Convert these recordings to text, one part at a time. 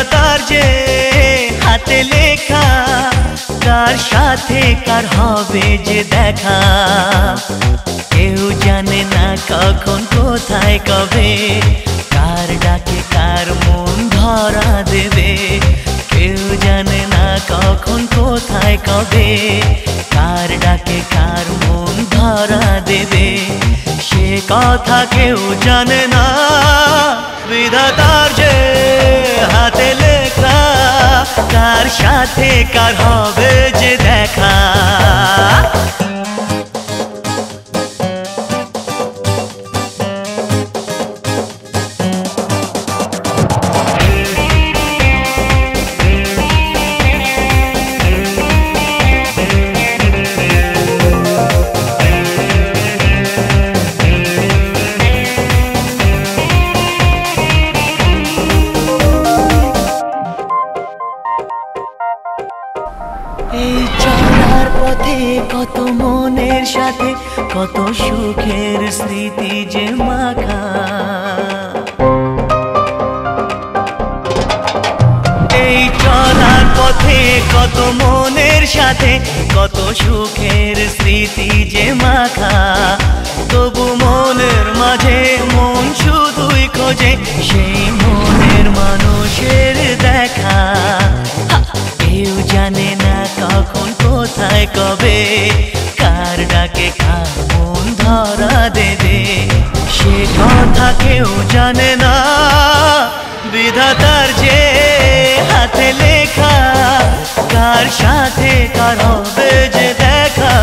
বিধাতার যে হাতে লেখা, কার সাথে কার হবে যে দেখা। কেউ জানে না কখন কোথায় কবে, কার ডাকে কার মন ধরা দেবে। কেউ জানে না কখন কোথায় কবে, কার ডাকে কার মন ধরা দেবে। সে কথা কেউ জানে না, বিধাতার যে হাতে লেখা, কার সাথে কার হবে যে দেখা। এই চলার পথে কত মনের সাথে কত সুখের স্মৃতি যে মাখা। এই চলার পথে কত মনের সাথে কত সুখের স্মৃতি যে মাখা। তবু মনের মাঝে মন শুধুই খোঁজে সেই মনের মানুষের দেখা। কেউ জানে না কখন কোথায় কবে, কার ডাকে কার মন ধরা দেবে। সে কথা কেউ জানে না, বিধাতার যে হাতে লেখা, কার সাথে কার হবে যে দেখা।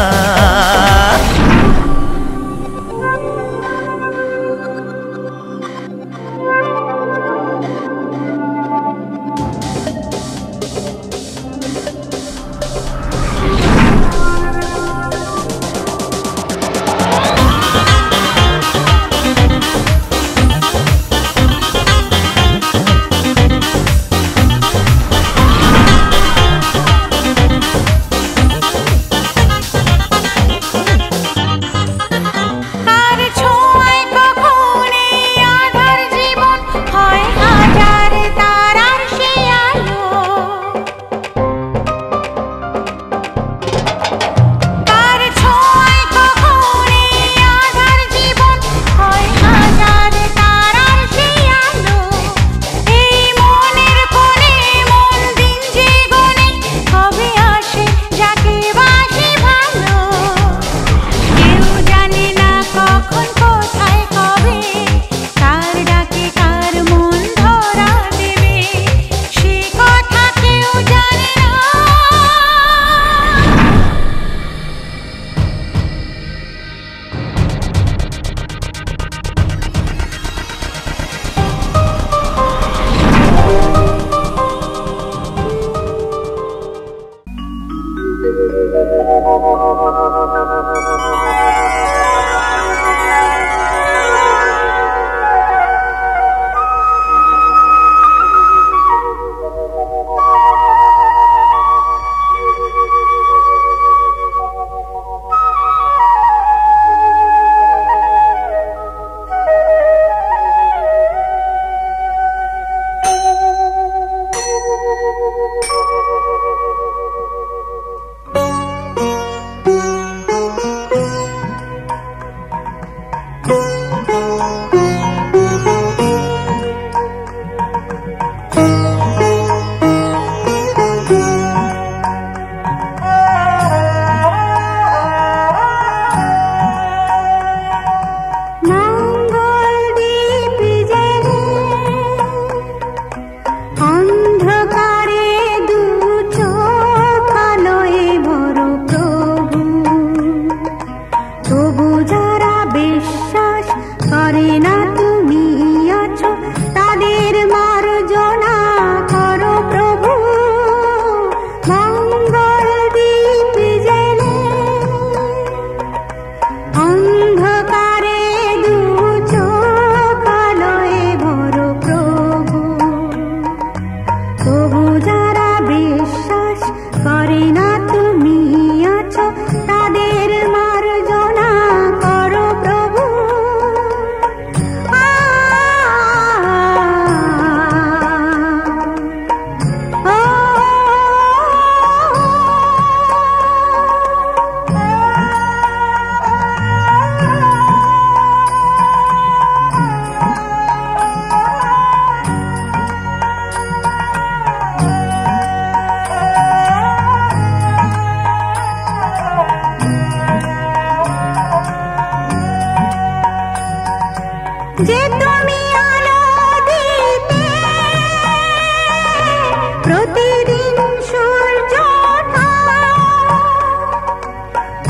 প্রতিদিন সূর্য ওঠা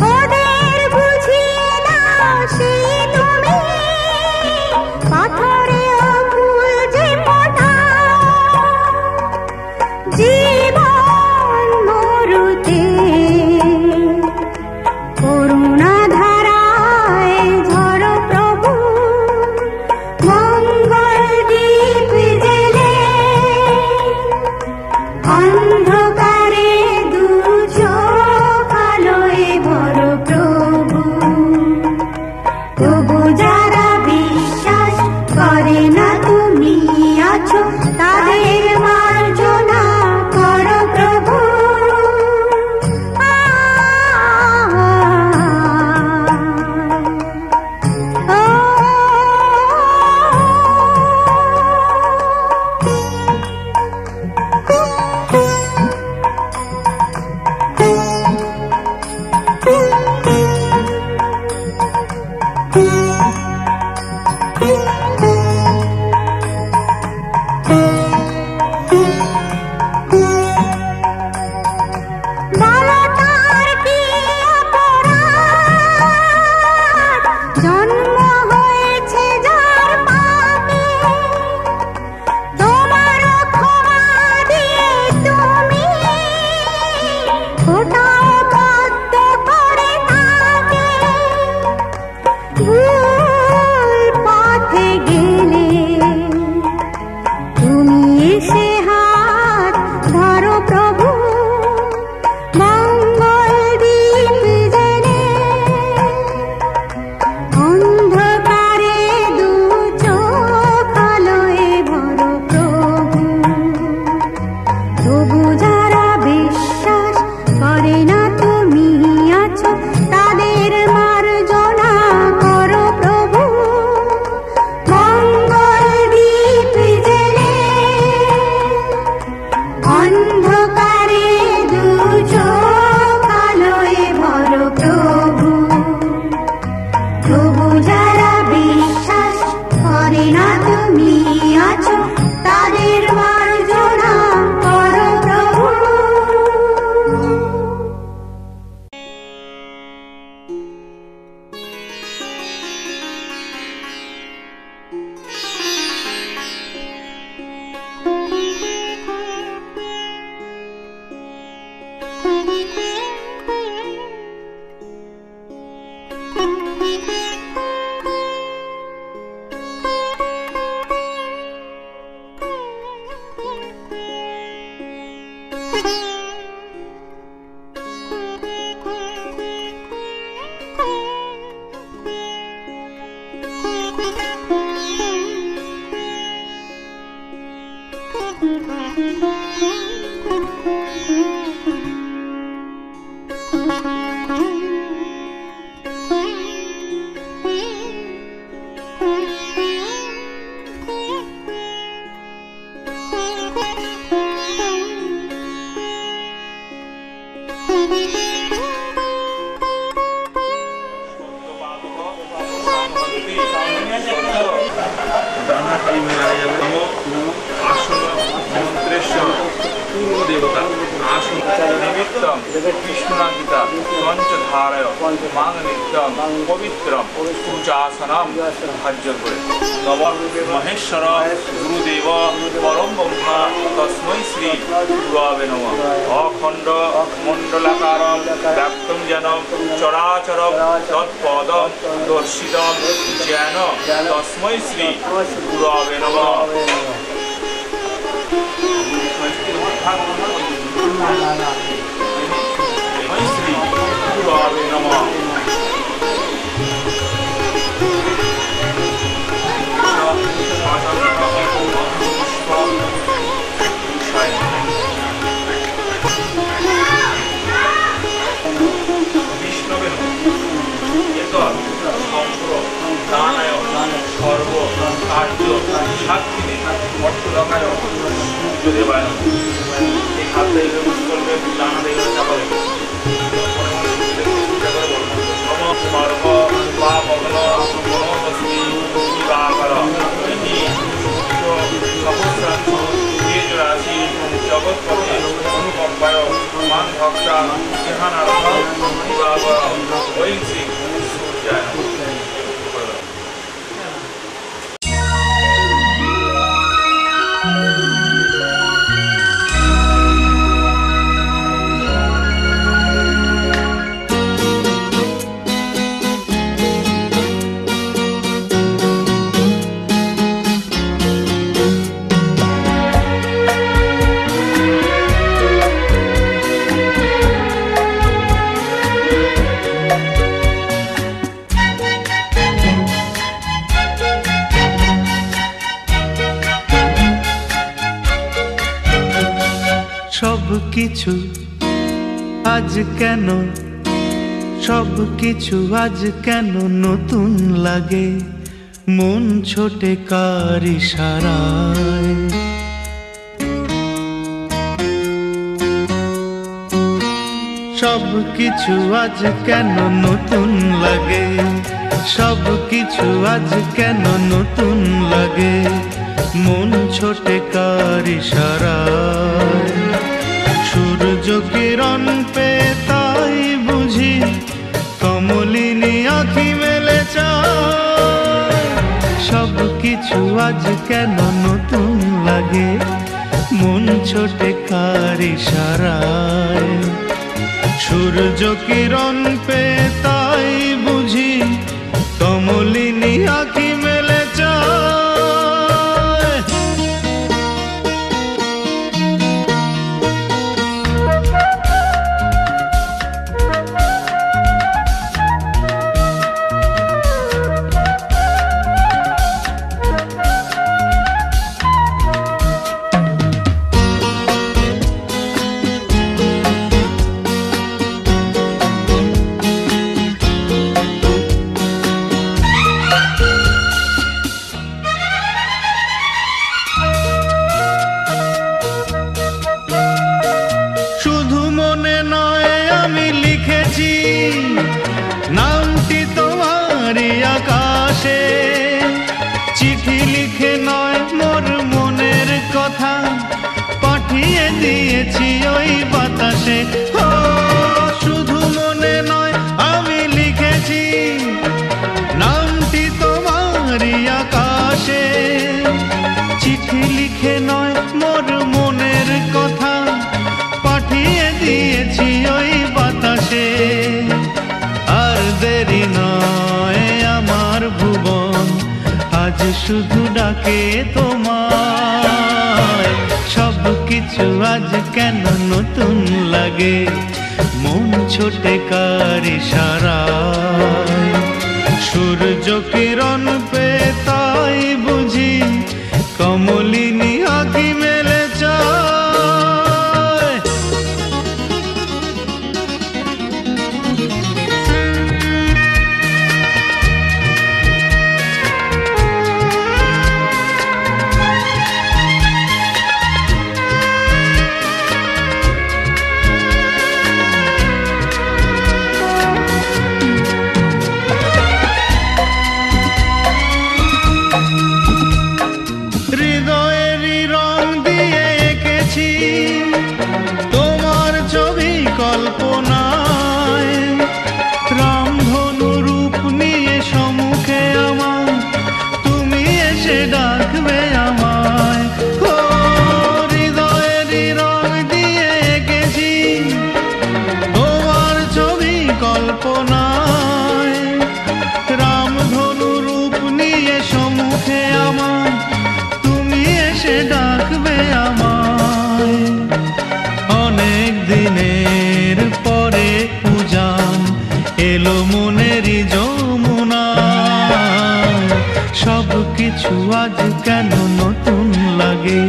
ওদের বুঝিয়ে দাও সেই তুমি পাথরেও ফুল যে ফোটাও জীবন মরুতে করুণা ধারায় ঝরো প্রভু মঙ্গল দীপ জেলে অন্ধকারে দু চোখ আলোয় ভরো প্রভু তবু যারা বিশ্বাস করে না তুমি আছো তাদের মার্জনা করো প্রভু বালতার কি অপরাধ জন্ম হয়েছে যার পাপে তোমার ক্ষমা দিয়ে তুমি ওটাও বদ্ধ করে থাকে ভুল পথে গেলে তুমি এসে হাত ধরো প্রভু মঙ্গল দীপ জেলে অন্ধকারে দু চোখ আলোয় ভরো প্রভু তবু যারা বিশ্বাস করে না তুমি আছো তাদের মার্জনা করো প্রভু মঙ্গল দীপ জেলে অন্ধকারে দু চোখ আলোয় ভরো প্রভু তবু যারা বিশ্বাস করে না তুমি আছো তাদের মার্জনা করো প্রভু देवता आसन निमित्तं विष्णुनादिता पंचधारय मांग नित्यं पवित्रं पूजासनं हज्जन करे नव महेश्वर गुरुदेव परम ब्रह्मा तस्मै श्री गुरवे नमः अखंड मंडलाकारं व्याप्तं येन चराचरं तत्पदं दर्शितं येन तस्मै श्री गुरवे नमः श्री गुरवे नमः विष्णवे दानाय सर्व कार्य साक्षी অর্থলকায় সূর্যদেবায় এই খাদ্য এগুলো করবে দানা দেবে চাপা দেবে সর্ব পাপগ্ন মনোতস্মি দিবাকর ইতি সহস্রাংশ তেজ রাশি জগৎ ভগবৎপদে অনুকম্পায় মান ভক্তা ধ্যানার্থ বিভাগ ঐশী সূর্যায়। কিছু আজ কেন, সব কিছু আজ কেন নতুন লাগে, মন ছোটে কার ইশারায়। সব কিছু আজ কেন নতুন লাগে, সব কিছু আজ কেন নতুন লাগে, মন ছোটে কার ইশারায়। সূর্য কিরণ পে তাই বুঝি কমলিনী আঁখি মেলে চায়। সব কিছু আজ কেন নতুন লাগে, মন ছোটে কার ইশারায়। সূর্য কিরণ পে তাই বুঝি কমলিনী আঁখি মেলে চায়। নামটি তোমারই আকাশে, চিঠি লিখে নয় মোর মনের কথা, পাঠিয়ে দিয়েছি ওই বাতাসে। ও শুধু মনে নয় আমি লিখেছি, নামটি তোমারই আকাশে, চিঠি লিখে নয় মোর মনের কথা, পাঠিয়ে দিয়েছি ওই বাতাসে। আর দেরি নয় আমার ভুবন আজ শুধু ডাকে তোমায়। সব কিছু আজ কেন নতুন লাগে, মন ছোটে কার ইশারায়। সূর্য কিরণ পে তাই বুঝি কমলিনী আঁখি মেলে চায়। হৃদয়েরই রং দিয়ে এঁকেছি তোমার ছবি কল্পনায়, রামধনু রূপ নিয়ে সম্মুখে আমার তুমি এসে ডাকবে আমায়। ও হৃদয়েরই রং দিয়ে এঁকেছি তোমার ছবি কল্পনায়, রামধনু রূপ নিয়ে সম্মুখে আমার এসে ডাকবে আমায়। অনেক দিনের পরে পূজান এলো মনেরই যমুনায়। সব কিছু আজ কেন নতুন লাগে,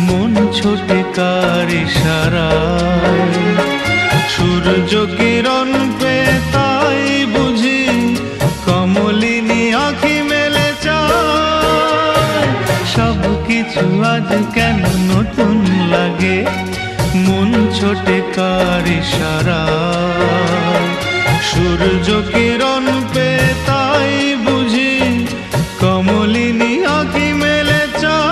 মন ছোটে কার ইশারায়। সূর্য কিরণ পে তাই বুঝি কমলিনী আঁখি মেলে চায়। সব কিছু আজ কেন নতুন লাগে, মন ছোটে কার ইশারায়। সূর্য কিরণ পে তাই বুঝি কমলিনী আঁখি মেলে চায়।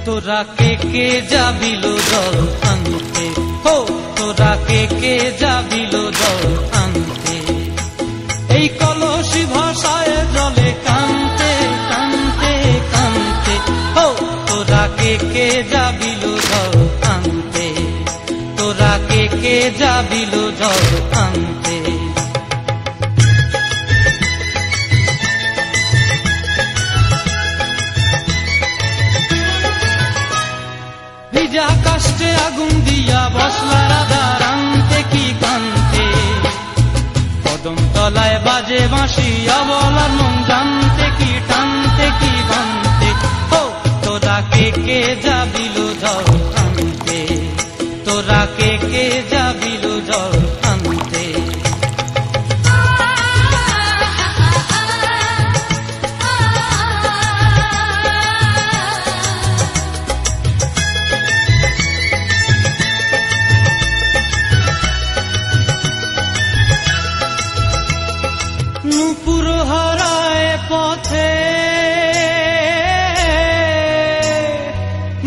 তোরা কে যাবিল জল আনতে, হো তোরা কে যাবিল জল আনতে, এই কলসি ভাষায় জলে কানতে কানতে কানতে, হো তোরা কে যাবিল জল আনতে, তোরা কে যাবিল জল আনতে। ভিজা কাষ্টে আগুন দিয়া বসলা রাধা রান্তে কি কান্তে, কদম তলায় বাজে বাঁশি অবলার মন জানতে কি টানতে কি বানতে, ও তোরা কে যাবিল জল আনতে, তোরা কে যাবিল জল আনতে। নূপুর হারায় পথে,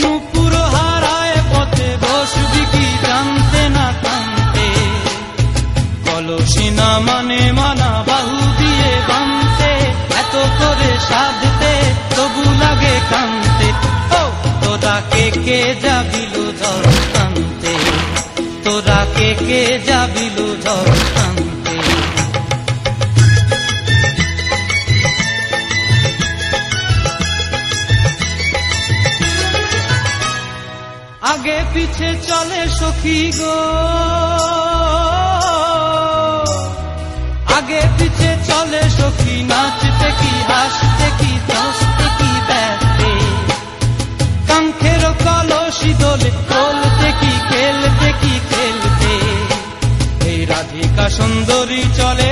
নূপুর হারায় পথে বসবি কি জানতে না কানতে, কলসি না মানে মানা বাহু দিয়ে বানতে, এত করে সাধতে তবু লাগে কানতে, ও তোরা কে যাবিল জল আনতে, তোরা কে যাবিল জল আনতে। আগে পিছে চলে সখী গো, আগে পিছে চলে সখী, নাচতে কি হাসতে কি দোস্তে কি দেখতে, কাঙ্ক্ষের কলসি দোলে তোলতে কি খেলতে কি খেলতে, এই রাধিকা সুন্দরী চলে,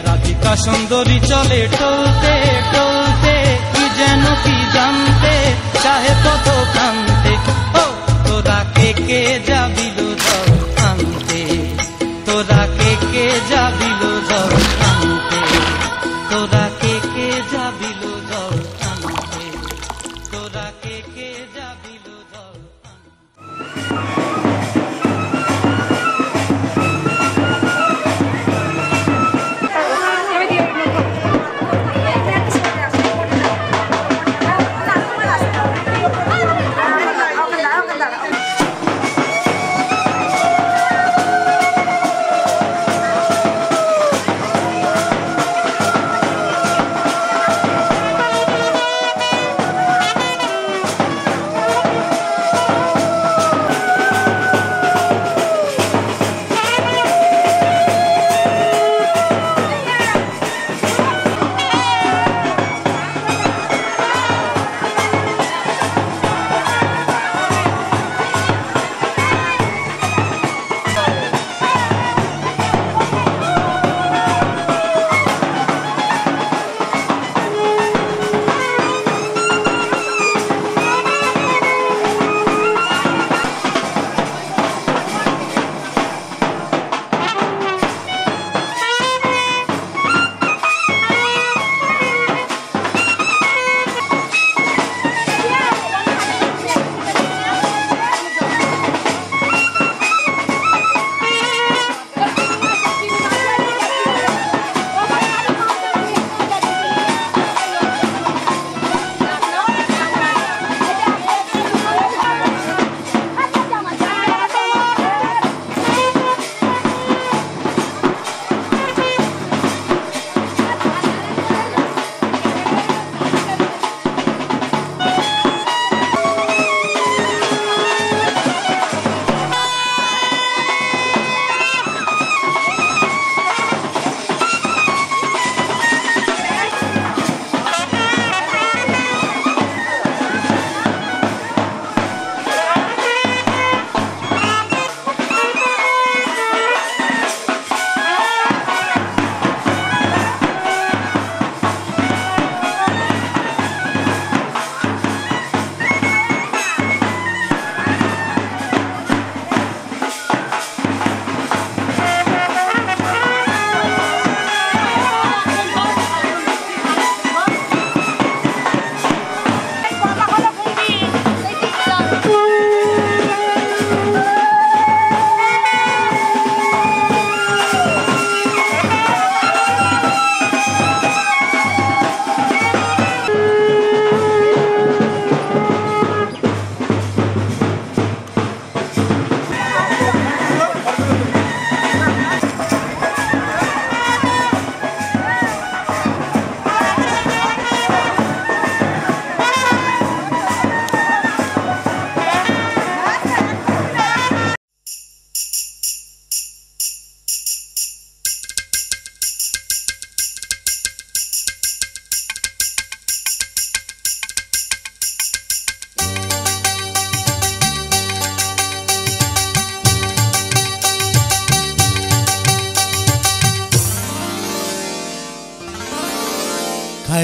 রাধিকা সুন্দরী চলে টলতে টলতে, কি যেন কি জানতে চাহে কত কান্তে, ও তোরা কে যাবিল জল আনতে, তোরা কে যাবিল জল আনতে, তোরা কে যাবিল জল আনতে, তোরা কে যাবিল জল আনতে।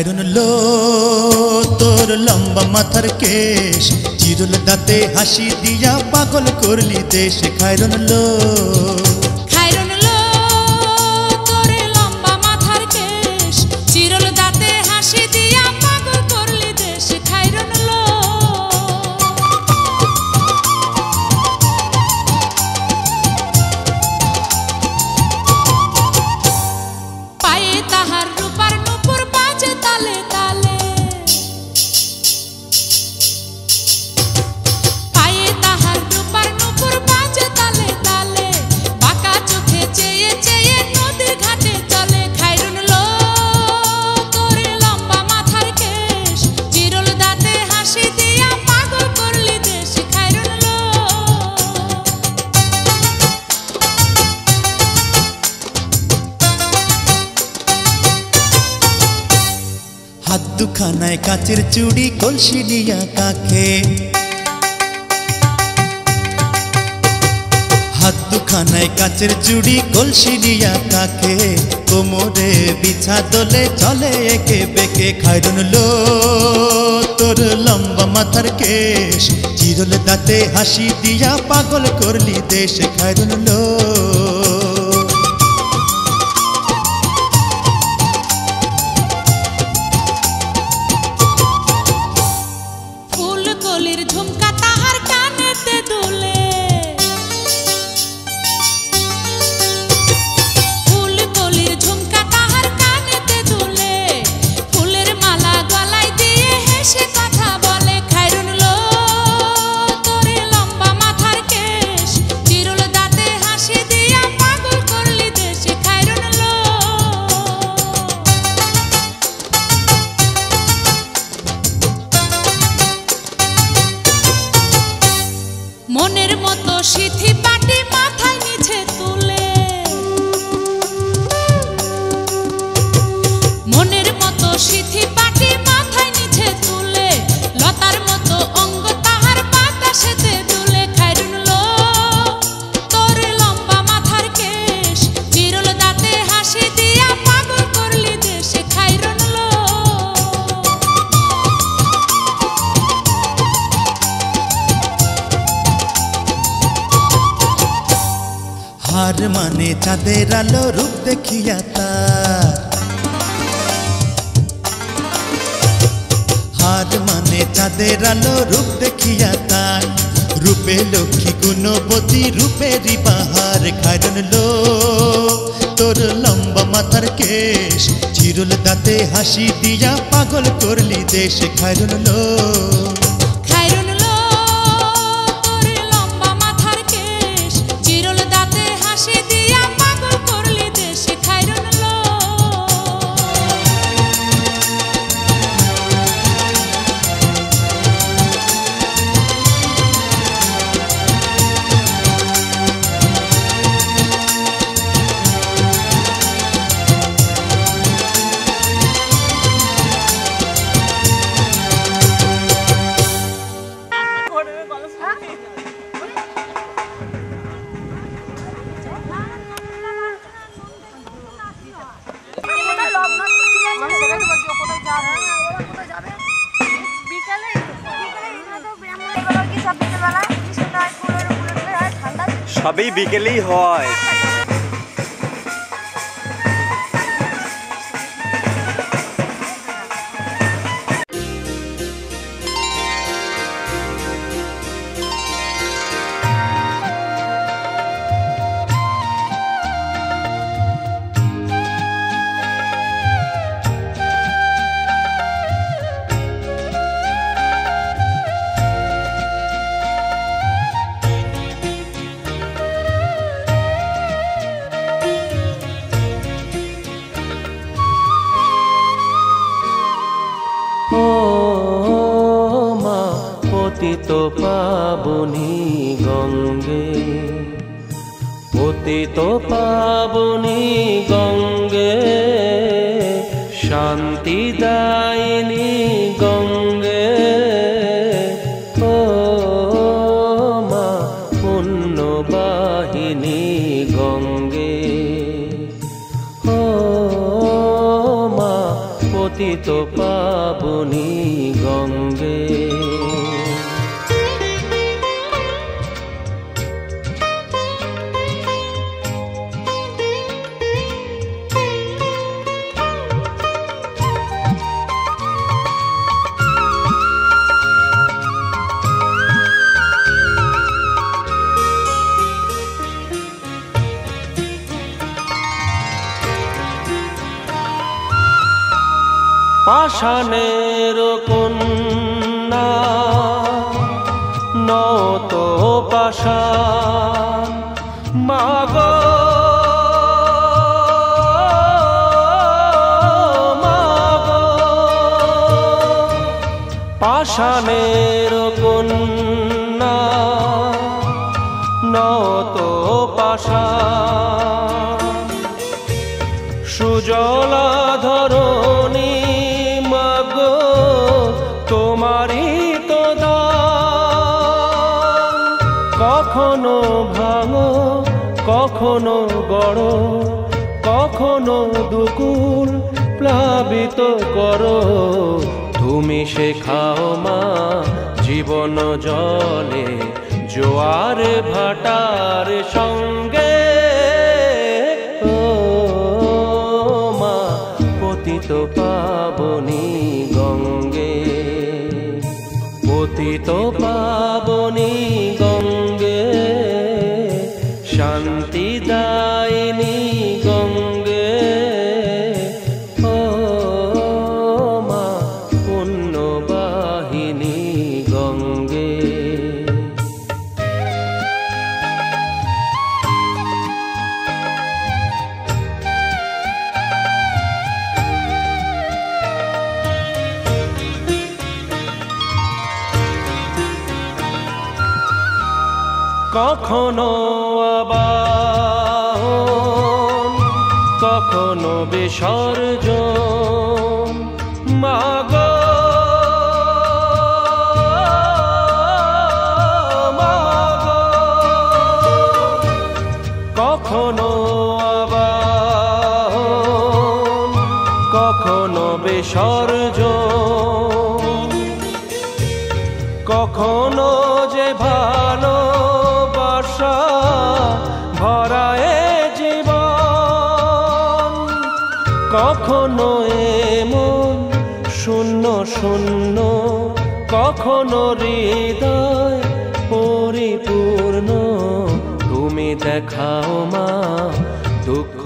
খায়রুন লো তোর লম্বা মাথার কেশ, চিরুল দাঁতে হাসি দিয়া পাগল করলি দেশ। খায়রুন লো খায়রুন লো তোর লম্বা মাথার কেশ, চিরল দাঁতে হাসি দিয়া পাগল করলি দেশ। খায়রুন লো পায়ে তাহার রূপার নুপুর বাজে তালে তালে, পায়ে তাহার রূপার নুপুর বাজে তালে তালে, বাঁকা চোখে চেয়ে চেয়ে নদীর ঘাটে চলে। খায়রুন লো তোর লম্বা মাথার কেশ, চিরল দাঁতে হাসি দিয়া পাগল করলি দেশ। খায়রুন লো হাত দুখানায় কাচের চুড়ি, কলসি নিয়া কাকে, হাত দুখানায় কাচের চুড়ি, কলসি নিয়া কাকে, কোমরে বিছা দোলে চলে একে বেকে। খায়রুন লো তোর লম্বা মাথার কেশ, চিরল দাঁতে হাসি দিয়া পাগল করলি দেশ। খায়রুন লো ফুলকলির ঝুমকা তাহার কানেতে দুলে, ফুলকলির ঝুমকা তাহার কানেতে দুলে, ফুলের মালা গলায় দিয়ে হেসে কথা বলে। খায়রুন লো তোর লম্বা মাথার কেশ, চিরল দাঁতে হাসি দিয়া পাগল করলি দেশ। খায়রুন লো মনের মতো সিথি পাটি মাথায় নিচে তুলে, মনের মতো সিথি পাটি মাথায় নিচে তুলে, লতার মতো অঙ্গ তাহার বাতাসেতে দুলে। খায়রুন লো তোর লম্বা মাথার কেশ, চিরল দাঁতে হাসি দিয়া পাগল করলি দেশ। খায়রুন লো হার মানে চাঁদের আলো, রূপ দেখিয়া তার, হার মানে চাঁদের আলো, রূপ দেখিয়া তার, রূপে লক্ষ্মী গুণবতী, রূপেরই বাহার। খায়রুন লো তোর লম্বা মাথার কেশ, চিরুল দাঁতে হাসি দিয়া পাগল করলি দেশ। খায়রুন লো খায়রুন লো তোর লম্বা মাথার কেশ, চিরল দাঁতে হাসি দিয়া পাগল করলি দেশ। খায়রুন লো সবই বিকেলেই হয়। পতিত পাবনী গঙ্গে, পতিত পাবনী গঙ্গে, শান্তিদায়িনী গঙ্গে, ও মা পুণ্যবাহিনী গঙ্গে, ও মা পতিত পতিত পাবনী গঙ্গে। পাষাণের কন্যা নত পাষাণ মাগো মাগো, পাষাণের কন্যা নত পাষাণ সুজলা ধরণী তোমারই তো দান, কখনো ভাঙো কখনো গড়, কখনো দুকুল প্লাবিত করো। তুমি শেখাও মা জীবন জলে জোয়ার ভাটার সঙ্গে। ও মা পতিত পাবনী গঙ্গে, পতিত পাবনী গঙ্গে, শান্তিদায়িনী গঙ্গে। ও মা পুণ্যবাহিনী গঙ্গে। কখনো আবাহন কখনো বিসর্জন মাগো মাগো, কখনো আবাহন কখনো বিসর্জন, কখনো যে ভালো ভরায়ে জীবন, কখনো এমন শূন্য শূন্য, কখনো হৃদয় পরিপূর্ণ। তুমি দেখাও মা দুঃখ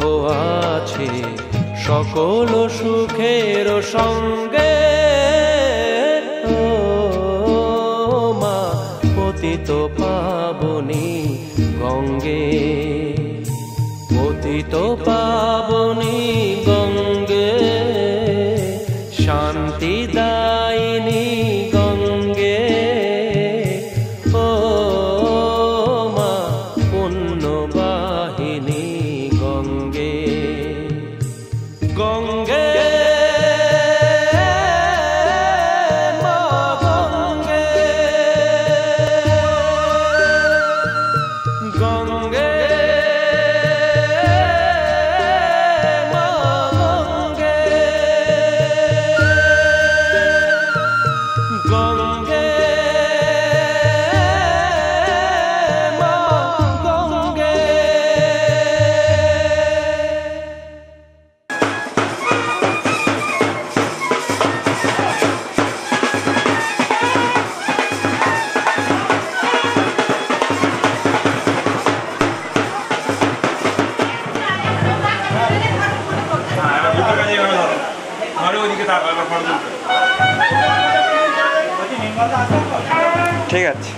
আছে সকল সুখের সঙ্গে। ও মা পতিত পাবনী গঙ্গে, পতিত পাবনী গঙ্গে, শান্তিদায়িনী গঙ্গে। ও মা পুণ্যবাহিনী গঙ্গে, গঙ্গে ঠিক আছে।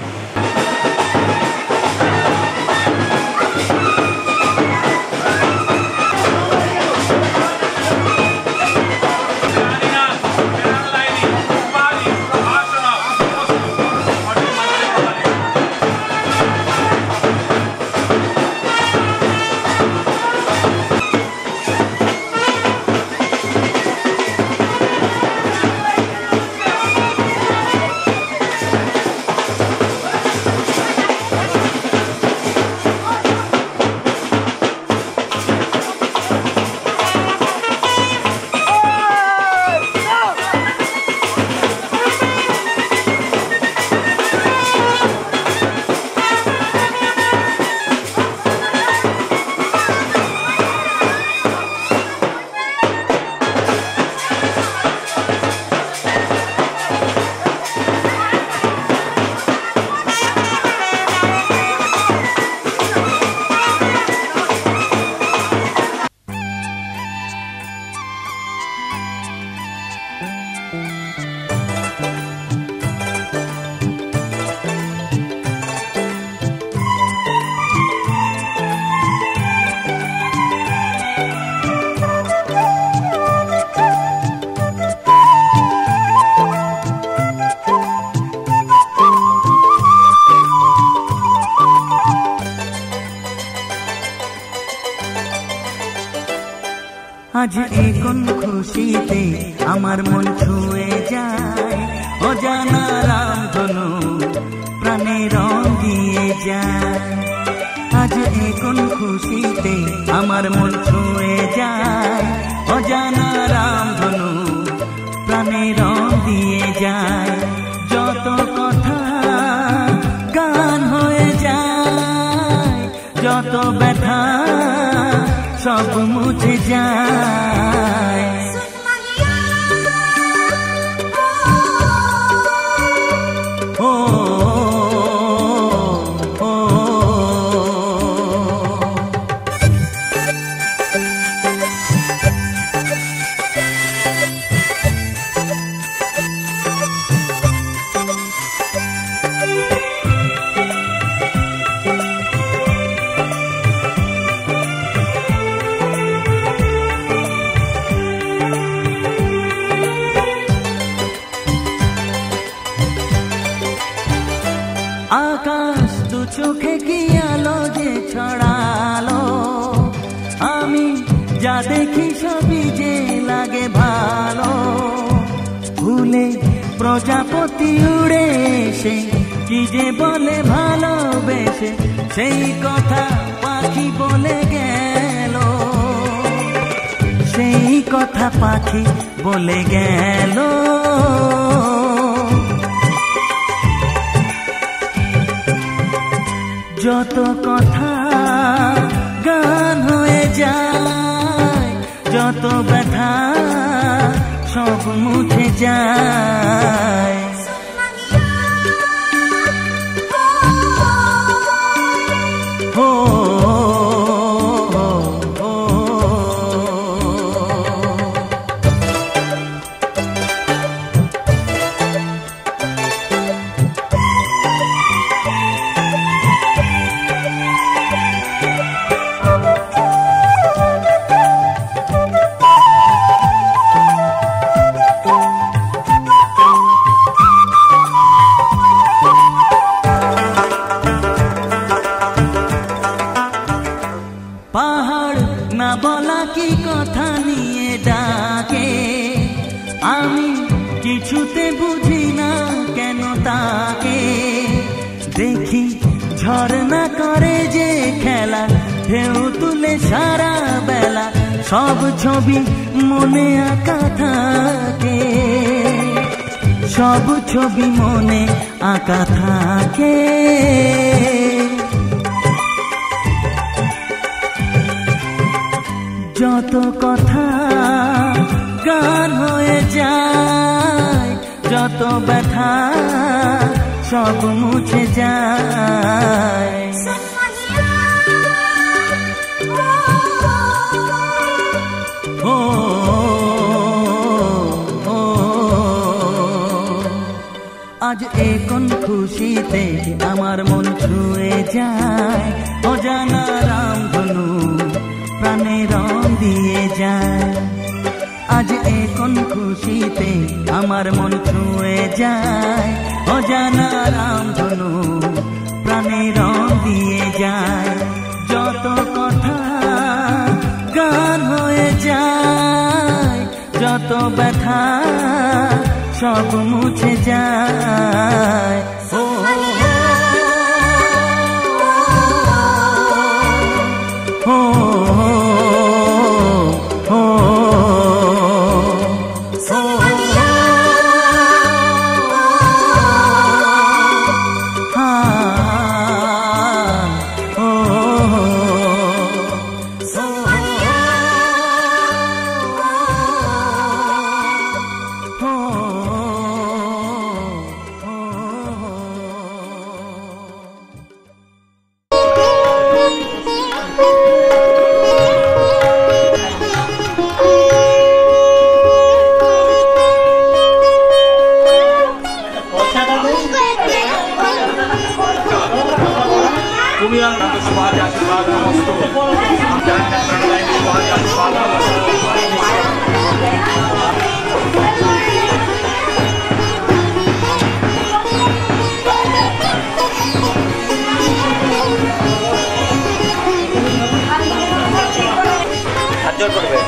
আজ এই কোন খুশিতে আমার মন ছুঁয়ে যায়, অজানা রামধনু প্রাণে রং দিয়ে যায়। আজ এই কোন খুশিতে আমার মন ছুঁয়ে যায়, অজানা রামধনু প্রাণে রং দিয়ে যায়। যত কথা গান হয়ে যায়, যত ব্যথা সব মুছে যায়। ও আকাশ দু চোখে কি আলো যে ছড়ালো, আমি যা দেখি সবই যে লাগে ভালো। ফুলে প্রজাপতি উড়ে এসে কি যে বলে ভালোবেসে, সেই কথা পাখি বলে গেল, সেই কথা পাখি বলে গেল। যত কথা গান হয়ে যায়, যত ব্যথা সব মুছে যায়। ও পাহাড় না বলা কি কথা নিয়ে ডাকে, আমি কিছুতে বুঝি না কেন তাকে। দেখি ঝর্ণা করে যে খেলা, ঢেউ তুলে সারা বেলা, সব ছবি মনে আঁকা থাকে, সব ছবি মনে আঁকা থাকে। যত কথা গান হয়ে যায়, যত ব্যথা সব মুছে যায়। ও আজ এই কোন খুশিতে আমার মন ছুঁয়ে যায়, অজানা রামধনু প্রাণে রং দিয়ে যায়। আজ এই কোন খুশিতে আমার মন ছুঁয়ে যায়, অজানা রামধনু প্রাণে রং দিয়ে যায়। যত কথা গান হয়ে যায়, যত ব্যথা সব মুছে যায়। ও জোর করবে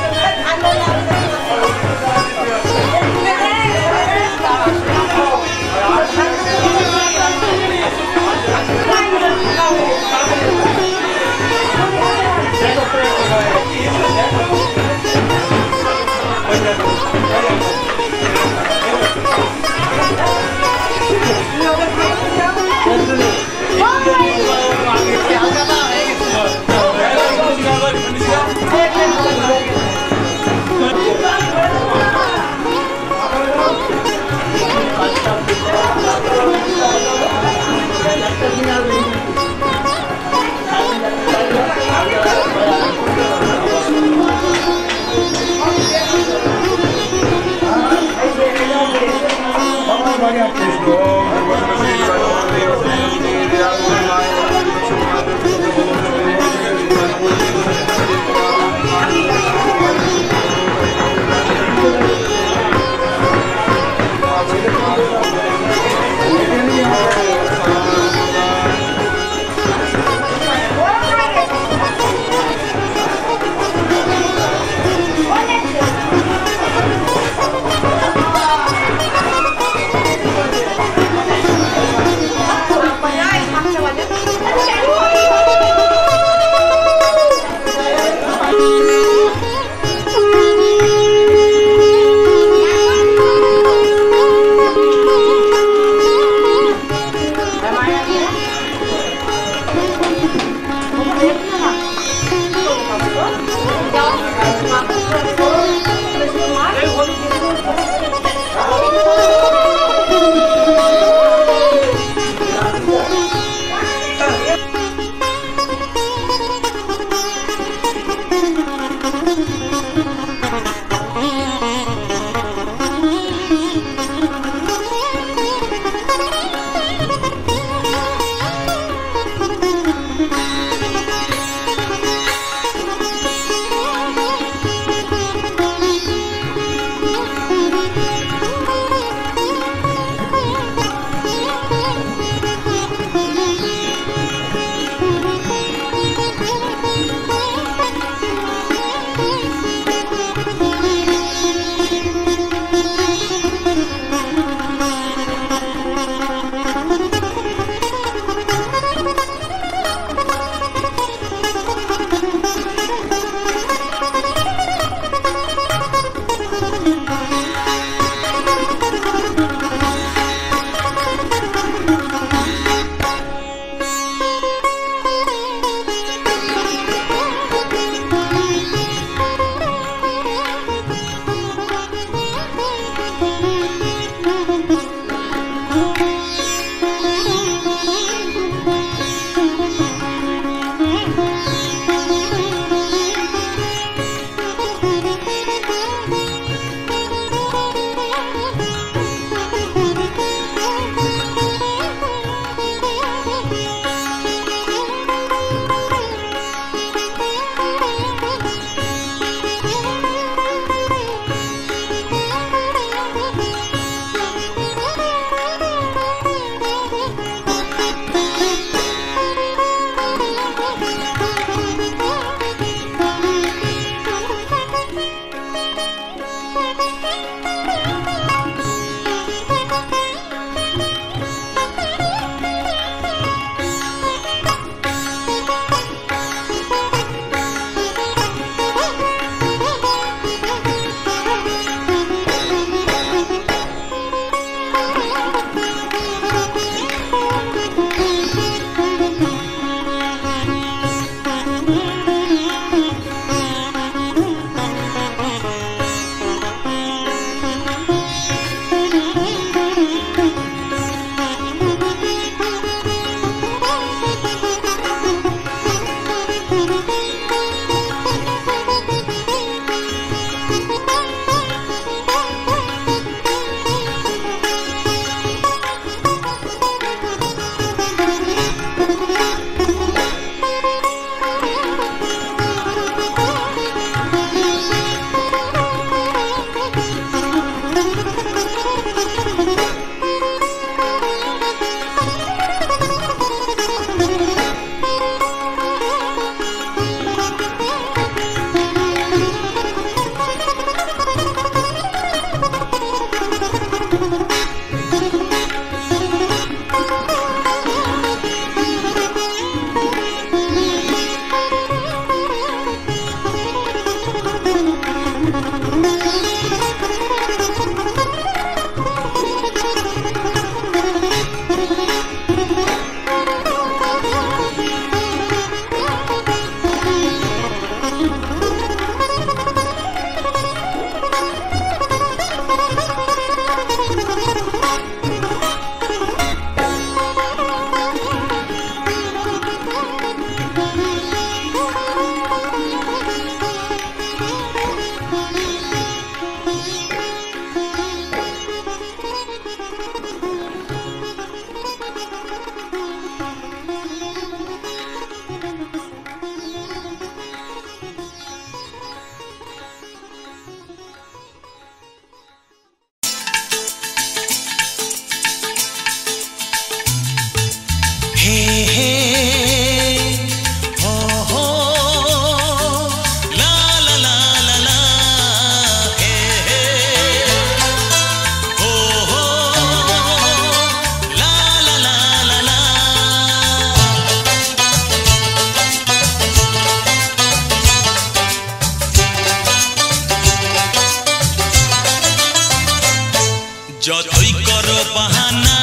যতই করো বাহানা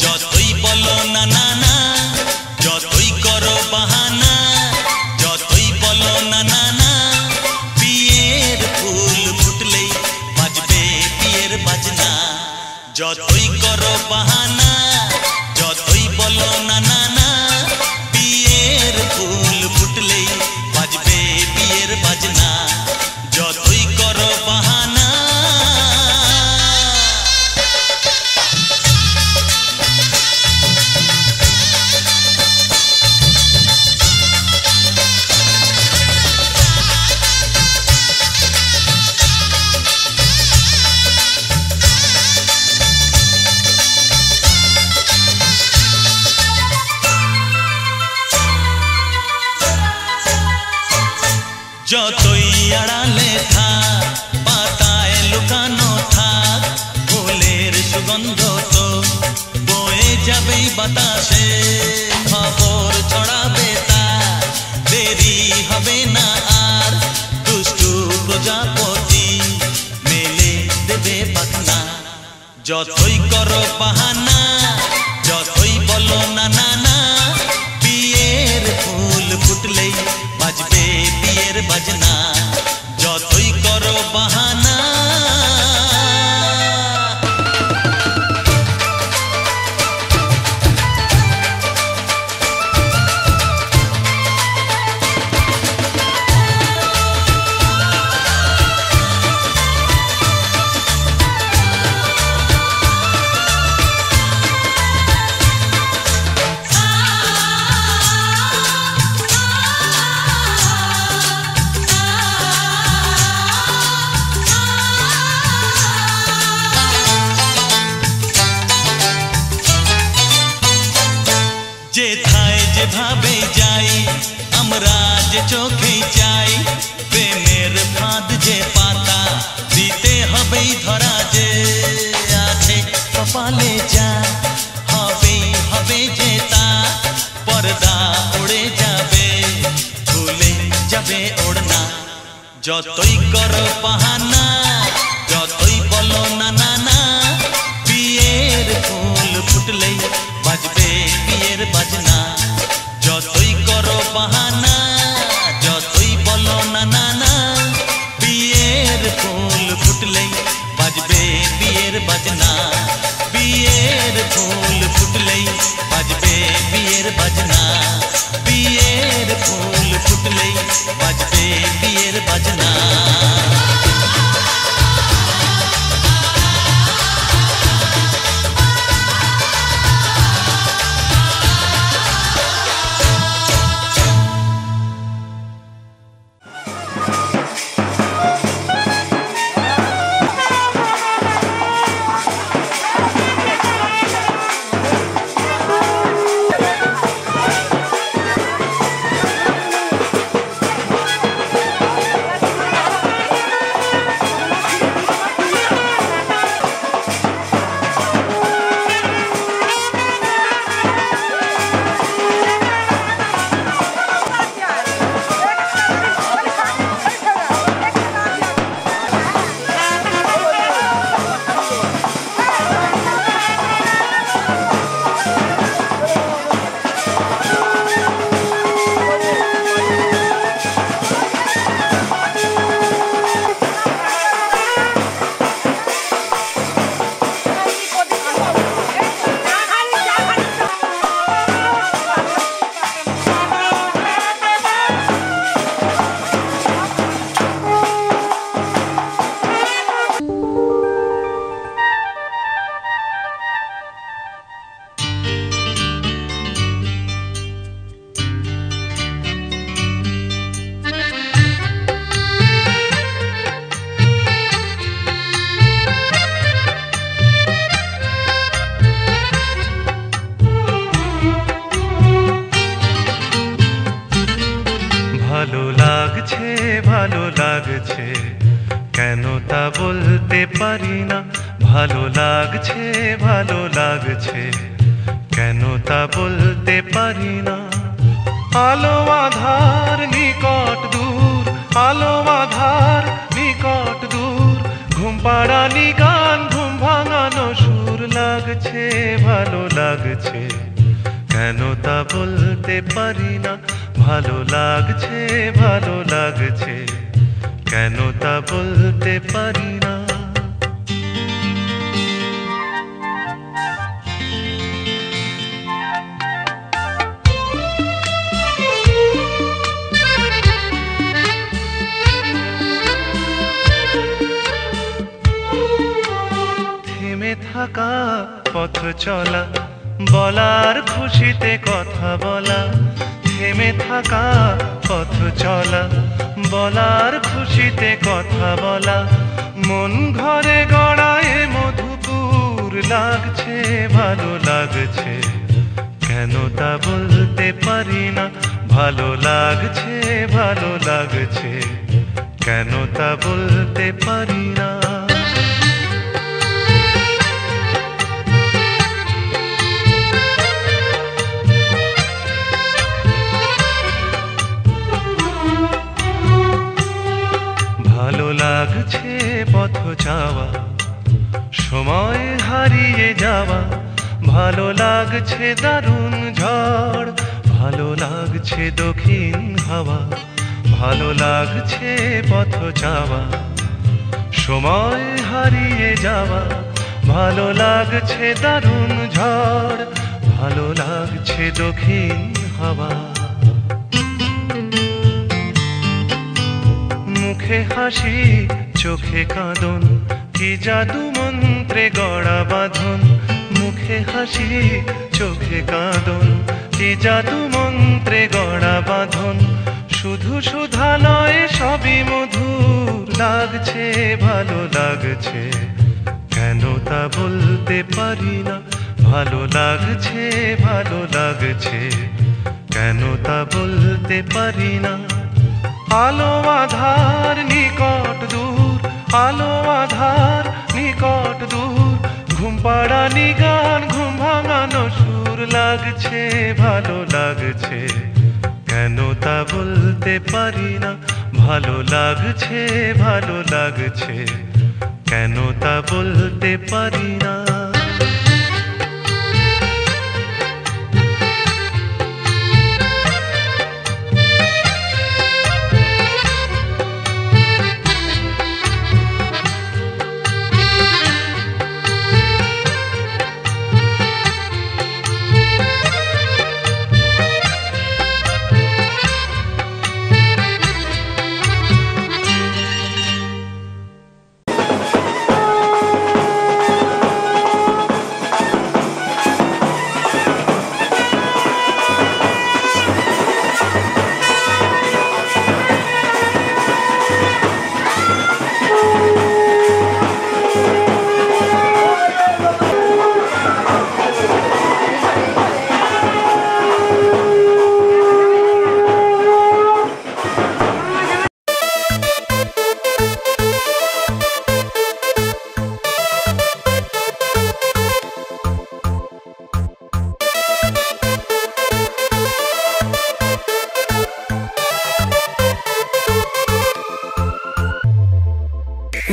যতই বলো না না না যতই করো বাহানা যতই বলো না না না বিয়ের ফুল ফুটলেই বাজবে বিয়ের বাজনা যতই করো বাহানা যতই বলো না না না বিয়ের ফুল ফুটলেই বাজবে বিয়ের বাজনা যতই করো বাহানা যতই আড়ালে থাক পাতায় লুকানো থাক ফুলের সুগন্ধ তো বয়ে যাবেই বাতাসে খবর ছড়াবে তার দেরি হবে না আর দুষ্টু প্রজাপতি মেলে দেবে পাখনা যতই করো বাহানা যতই বলো না না না বিয়ের ফুল ফুটলেই বাজবে বিয়ের বাজনা যতই করো বাহানা যেথায় যেভাবে যাই আমরা যে চোখে যাই প্রেমের ফাঁদ যে পাতা দিতে হবেই ধরা যে আছে কপালে যা হবেই হবে যে তা পর্দা উড়ে যাবে ভুলে যাবে ওড়না যতই করো বাহানা যতই বলো না না না বিয়ের ফুল ফুটলেই বাজবে বিয়ের বাজনা যতই করো বাহানা যতই বলো না না না বিয়ের ফুল ফুটলেই বাজবে বিয়ের বাজনা বিয়ের ফুল ফুটলেই বাজবে বিয়ের বাজনা বিয়ের ফুল ফুটলেই বাজবে বিয়ের বাজনা ভালো লাগছে কেন তা বলতে পারি না ভালো লাগছে কেন তা বলতে পারি না আলো আধার নিকট দূর আলো আধার নিকট দূর ঘুম পাড়ানি গান ঘুম ভাঙানো লাগছে ভালো লাগছে কেন তা বলতে পারি না ভালো লাগছে কেন তা বলতে পারি না থেমে থাকা পথ চলা বলার খুশিতে কথা বলা থেমে থাকা পথ চলা বলার খুশিতে কথা বলা মন ঘরে গড়ায় মধুপুর লাগছে ভালো লাগছে কেন তা বলতে পারি না ভালো লাগছে কেন তা বলতে পারি না ভালো লাগছে পথ যাওয়া সময় হারিয়ে যাওয়া ভালো লাগছে দারুণ ঝড় ভালো লাগছে দক্ষিণ হাওয়া ভালো লাগছে পথ যাওয়া সময় হারিয়ে যাওয়া ভালো লাগছে দারুণ ঝড় ভালো লাগছে দক্ষিণ হাওয়া মুখে হাসি চোখে কাঁদন কি জাদু মন্ত্রে গড়া বাঁধন মুখে হাসি চোখে কাঁদন কি জাদু মন্ত্রে গড়া বাঁধন শুধু সুধা নয় সবই মধুর লাগছে ভালো লাগছে কেন তা বলতে পারি না ভালো লাগছে কেন তা বলতে পারি না আলো আধার নিকট দূর আলো আধার নিকট দূর ঘুম পাড়ানি গান ঘুম ভাঙানো সুর লাগছে ভালো লাগছে কেন তা বলতে পারি না ভালো লাগছে কেন তা বলতে পারি না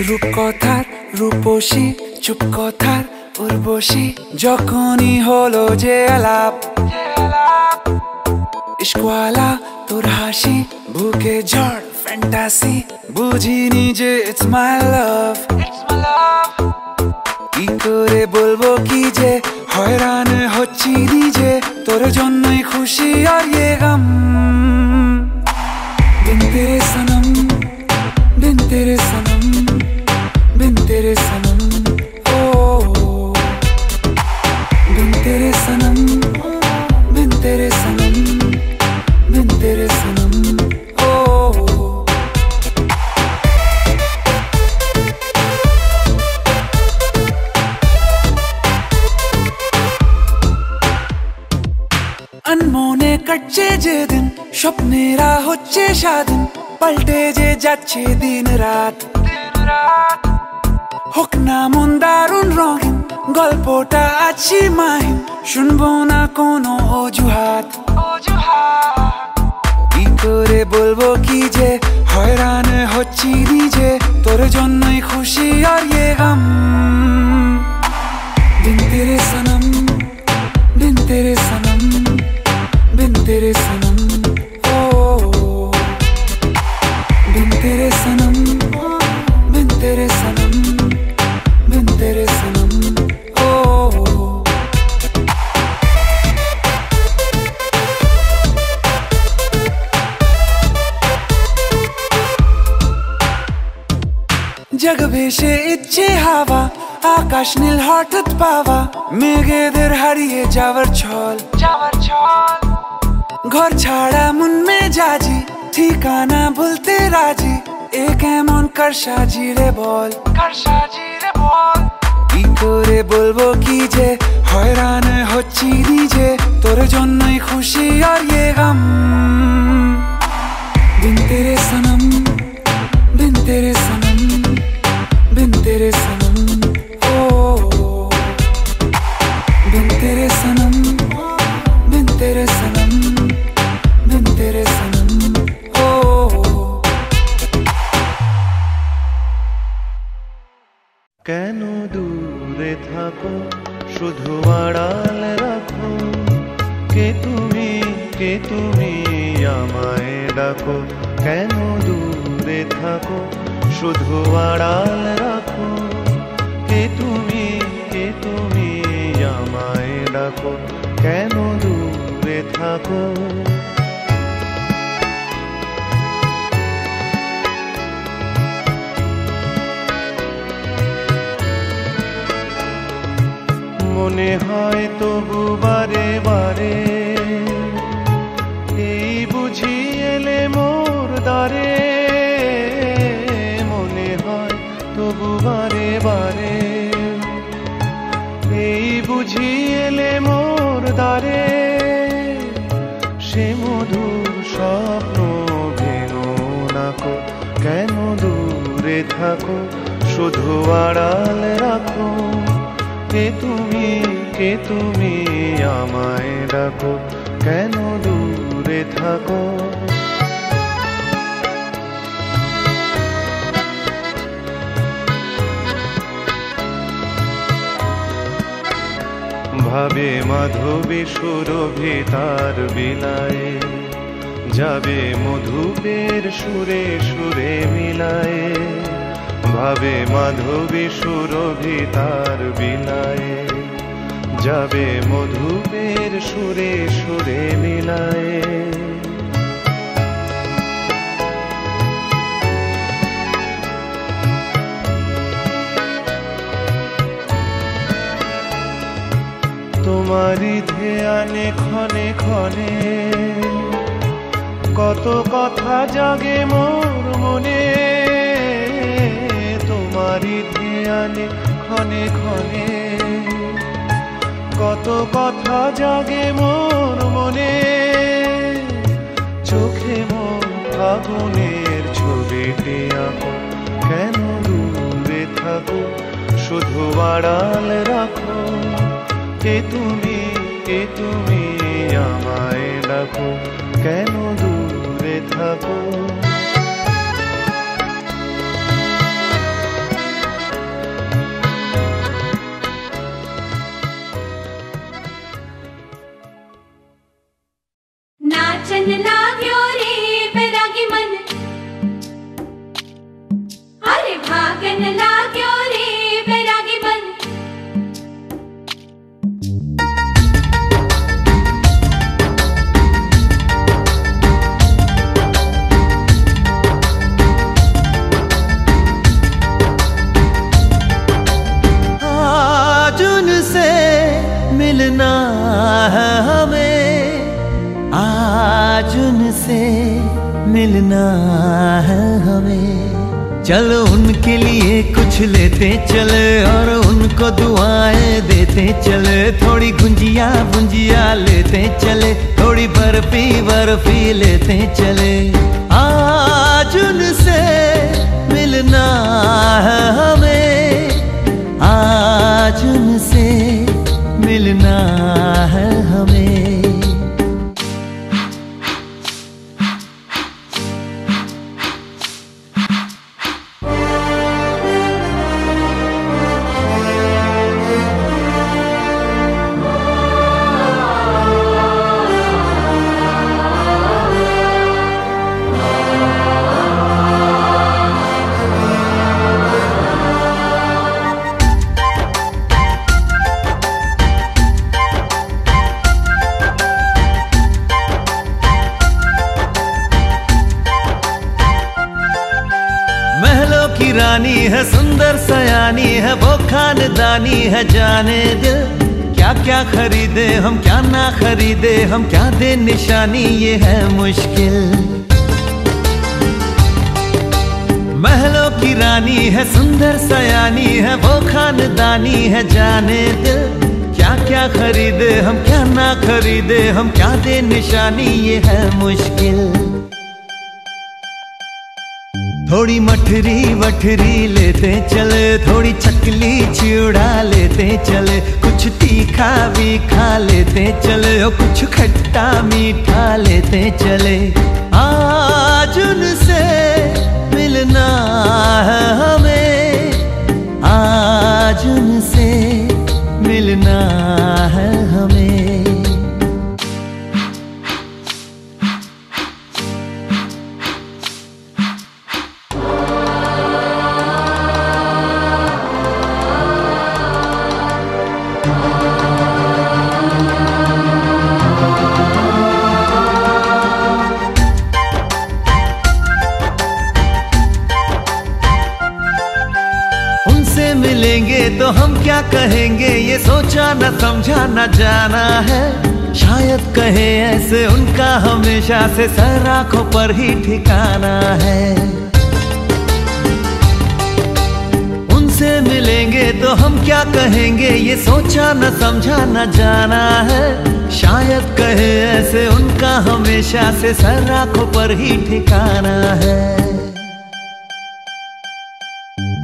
রূপকথার রূপসী চুপ কথার উর্বশী যখনই হলো যে আলাপ ইশকওয়ালা তোর হাসি বুকে ঝড় ফ্যান্টাসি বুঝিনি যে ইটস মাই লাভ কি করে বলবো কি যে হয়রান হচ্ছি নিজে তোর জন্যই খুশি আর ইয়ে গম बिन तेरे सनम बिन तेरे सनम बिन तेरे सनम ओ बिन तेरे सनम बिन तेरे सनम बिन तेरे सनम ओ अनमोने कच्चे जे दिन স্বপ্নেরা হচ্ছে স্বাধীন পাল্টে যে যাচ্ছে দিন রাত হোক না মন দারুণ রঙিন গল্পটা আছি মাহিন শুনবো না কোনো অজুহাত কি করে বলবো কি যে হয়রান হচ্ছি নিজে তোর জন্যই খুশি আর ইয়ে গম बिन तेरे মেঘ ভেসে ইচ্ছে হাওয়া, আকাশ নীল হঠাৎ পাওয়া, মেঘেদের হারিয়ে যাওয়ার ছল, ঘর ছাড়া মন মেজাজি, ঠিকানা বলতে রাজি, এ কেমন কারসাজি রে বল, কি করে বলবো কি যে হয়রান হচ্ছি নিজে, তোর জন্যই খুশি আর ये गम। बिन तेरे सनम, बिन तेरे सनम, बिन तेरे सनम, ओ बिन तेरे सनम, बिन तेरे सनम, बिन तेरे सनम, ओ। কেন দূরে থাকো শুধু আড়াল রাখো, কে তুমি আমায় ডাকো, কেন দূরে থাকো শুধু আড়াল রাখো, কে তুমি আমায় ডাকো, কেন দূরে থাকো। মনে হয় তবু বারে বারে, এই বুঝি এলে মোর দ্বারে, মনে হয় তবু বারে বারে, এই বুঝি এলে মোর দ্বারে, সে মধুর স্বপ্ন ভেঙো নাকো, কেন দূরে থাকো শুধু আড়াল রাখো, কে তুমি আমায় ডাকো, কেন দূরে থাকো। ভাবে মাধবী সুরভি তার বিলায়ে, যাবে মধুপের সুরে সুরে মিলায়ে, ভাবে মাধবী সুরভি তার বিলায়ে, যাবে মধুপের সুরে সুরে মিলায়ে। তোমারি ধ্যানে ক্ষণে ক্ষণে কত কথা জাগে মোর মনে, তোমারি ধ্যানে ক্ষণে ক্ষণে কত কথা জাগে মোর মনে, চোখে মোর ফাগুনের ছবিটি আঁকো, কেন দূরে থাকো শুধু আড়াল রাখো, কে তুমি আমায় ডাকো, কেন দূরে থাকো। नाचन लाग्यो रे बैरागी मन, अरे भागन लाग्यो रे बैरागी मन। आज उनसे मिलना है हमें, आज उनसे मिलना है हमें, चलो उनके लिए कुछ लेते चले और उनको दुआएं देते चले, थोड़ी गुंजिया गुंजिया लेते चले, थोड़ी बर्फी बर्फी लेते चले। आज उनसे मिलना है हमें, आज उनसे मिलना है हमें। रानी है सुंदर वीरानी है वो खानदानी है जाने दिल। क्या क्या खरीदे हम क्या ना खरीदे हम, क्या दे निशानी ये है मुश्किल। महलों की रानी है सुंदर सयानी है वो खानदानी है जाने दिल। क्या क्या खरीदे हम क्या ना खरीदे हम, क्या दे निशानी ये है मुश्किल। थोड़ी मठरी वठरी लेते चले, थोड़ी चकली चिड़ा लेते चले, कुछ तीखा भी खा लेते चले और कुछ खट्टा मीठा लेते चले। आज उनसे मिलना है हमें, आज उनसे मिलना है हमें। मिलेंगे तो हम क्या कहेंगे ये सोचा न समझा न जाना है। शायद कहे ऐसे उनका हमेशा से सर आंखों पर ही ठिकाना है। उनसे मिलेंगे तो हम क्या कहेंगे ये सोचा न समझा न जाना है। शायद कहे ऐसे उनका हमेशा से सर आंखों पर ही ठिकाना है।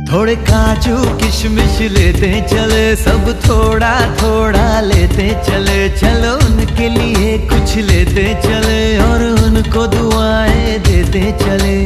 थोड़े काजू किशमिश लेते चले, सब थोड़ा थोड़ा लेते चले, चलो उनके लिए कुछ लेते चले और उनको दुआएं देते चले।